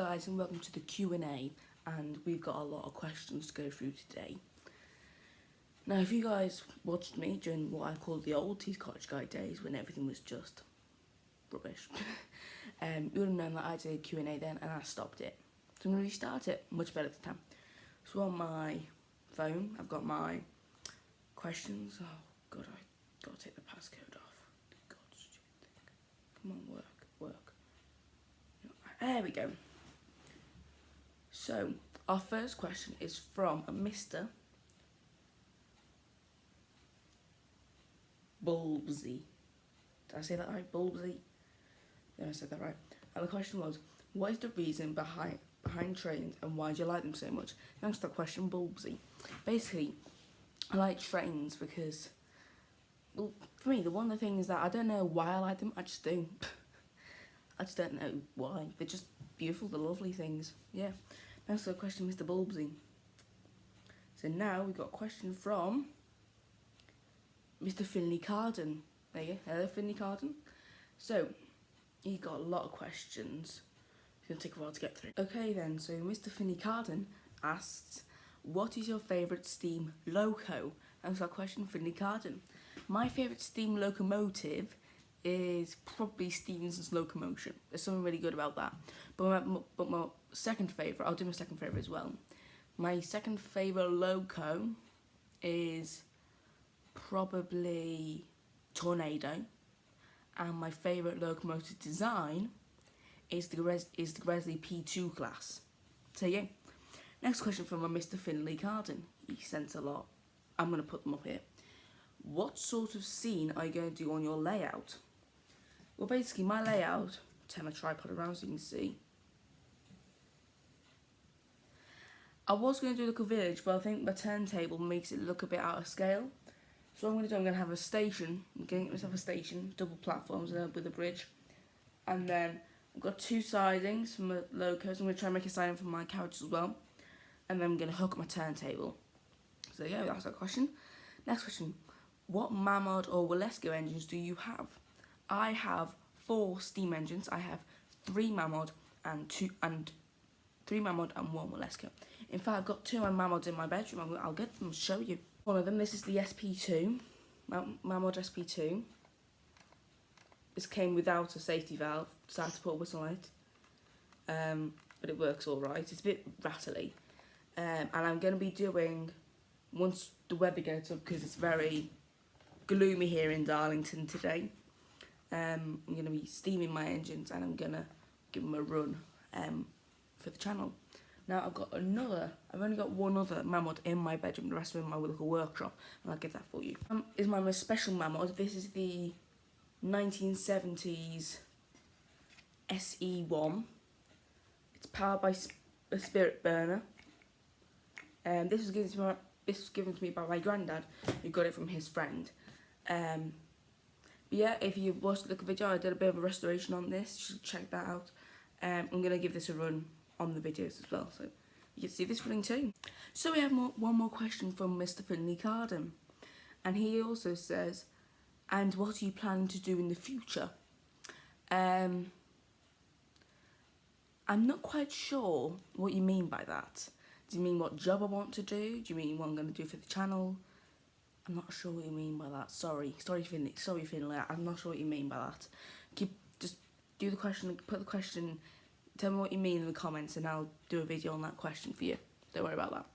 guys, and welcome to the Q&A, and we've got a lot of questions to go through today. Now, if you guys watched me during what I call the old Tees Cottage Guide days, when everything was just rubbish, you would have known that I did a Q&A then, and I stopped it. So I'm going to restart it, much better this time. So on my phone, I've got my questions. Oh God, I got to take the passcode off. God, stupid thing. Come on, work. There we go. So, our first question is from a Mr. Bulbzy. Did I say that right? Bulbzy? Yeah, I said that right. And the question was, what is the reason behind trains and why do you like them so much? Thanks for that question, Bulbzy. Basically, I like trains because, well, for me, one of the things that I don't know why I like them, I just do. I just don't know why. They're just beautiful, they're lovely things. Yeah. Thanks for the question, Mr. Bulbzy. So now we've got a question from Mr. Finley Carden. There you go. Hello, Finley Carden. So, he got a lot of questions. It's going to take a while to get through. Okay then, so Mr. Finley Carden asks, what is your favourite steam loco? Thanks for that question, Finley Carden. My favourite steam locomotive is probably Stephenson's locomotion. There's something really good about that. But my second favourite, I'll do my second favourite as well. My second favourite loco is probably Tornado. And my favourite locomotive design is the Gresley P2 class. So yeah. Next question from my Mr. Finley Carden. He sent a lot. I'm going to put them up here. What sort of scene are you going to do on your layout? Well, basically, my layout, turn my tripod around so you can see. I was going to do like a village, but I think my turntable makes it look a bit out of scale. So what I'm going to do, I'm going to have a station. I'm going to get myself a station, double platforms with a bridge. And then I've got two sidings from the locos. I'm going to try and make a siding for my carriage as well. And then I'm going to hook up my turntable. So yeah, that's that question. Next question. What Mammoth or Walesko engines do you have? I have 4 steam engines. I have 3 Mammoth and 1 Walesko. In fact, I've got 2 Mammoths in my bedroom. I'll get them and show you. One of them, this is the SP2, Mammoth SP2. This came without a safety valve, so I had to put a whistle on it. But it works alright. It's a bit rattly. And I'm going to be doing, once the weather gets up, because it's very gloomy here in Darlington today, I'm going to be steaming my engines and I'm going to give them a run for the channel. Now I've only got one other Mammoth in my bedroom, the rest of them in my little workshop, and I'll get that for you. Is my most special Mammoth. This is the 1970s SE1. It's powered by a spirit burner. This was given to me by my granddad, who got it from his friend. But yeah, if you watched the video, I did a bit of a restoration on this. You should check that out. I'm going to give this a run on the videos as well, so you can see this running too. So we have one more question from Mr. Finley Carden. And he also says, and what are you planning to do in the future? I'm not quite sure what you mean by that. Do you mean what job I want to do? Do you mean what I'm going to do for the channel? I'm not sure what you mean by that. Sorry Finley. I'm not sure what you mean by that. Just do the question, put the question, tell me what you mean in the comments and I'll do a video on that question for you. Don't worry about that.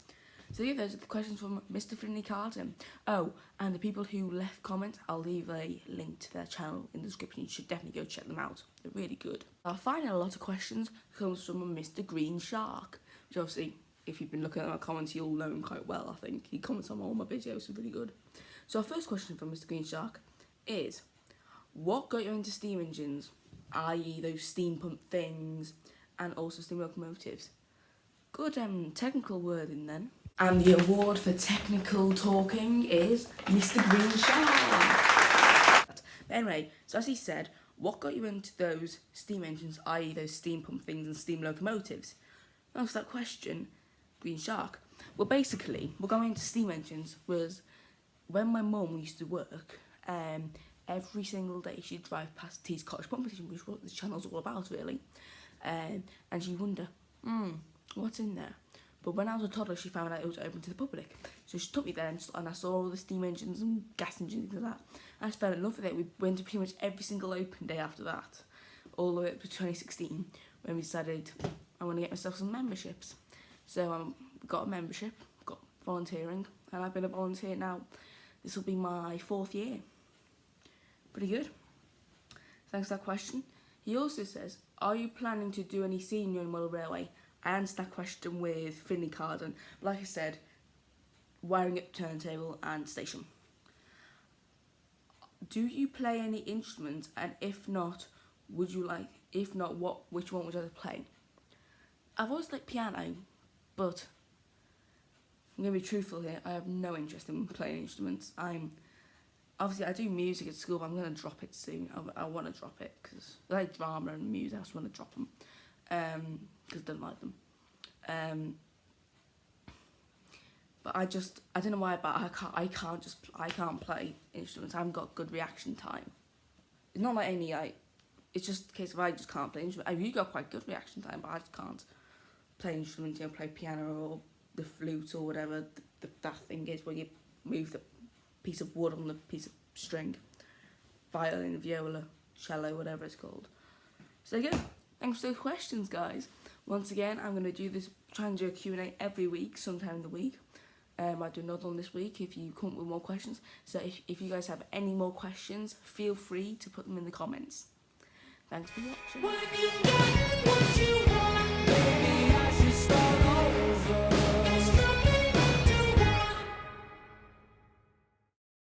So yeah, those are the questions from Mr. Finley Carden. Oh, and the people who left comments, I'll leave a link to their channel in the description. You should definitely go check them out. They're really good. Our final lot of questions comes from a Mr. Green Shark, which obviously, if you've been looking at my comments, you'll know him quite well, I think. He comments on all my videos, so really good. So our first question from Mr. Green Shark is, what got you into steam engines, i.e. those steam pump things, and also steam locomotives? Good technical wording then. And the award for technical talking is Mr. Green Shark. But anyway, so as he said, what got you into those steam engines, i.e. those steam pump things and steam locomotives? That's that question, Green Shark. Well, basically, what got me into steam engines was when my mum used to work, every single day she'd drive past Tees Cottage Pump Station, which is what this channel's all about, really. and she'd wonder, what's in there? But when I was a toddler, she found out it was open to the public. So she took me there, and I saw all the steam engines and gas engines and things like that. I just fell in love with it. We went to pretty much every single open day after that, all the way up to 2016, when we decided I want to get myself some memberships. So I got a membership, got volunteering, and I've been a volunteer now. This will be my 4th year. Pretty good. Thanks for that question. He also says, are you planning to do any senior in Model Railway? I answered that question with Finley Carden. Like I said, wiring up turntable and station. Do you play any instruments? And if not, which one would you like to play? I've always liked piano, but I'm going to be truthful here. I have no interest in playing instruments. Obviously, I do music at school, but I'm going to drop it soon. I want to drop it because I like drama and music. I just want to drop them because I don't like them. But I don't know why, but I can't play instruments. I haven't got good reaction time. It's not like it's just a case of I just can't play instruments. I've got quite good reaction time, but I just can't play instruments. Play piano or the flute or whatever that thing is where you move the piece of wood on the piece of string. Violin, viola, cello, whatever it's called. So there you go. Thanks for those questions, guys. Once again, I'm going to try and do a Q&A every week, sometime in the week. I do another one this week if you come up with more questions. So if you guys have any more questions, feel free to put them in the comments. Thanks for watching.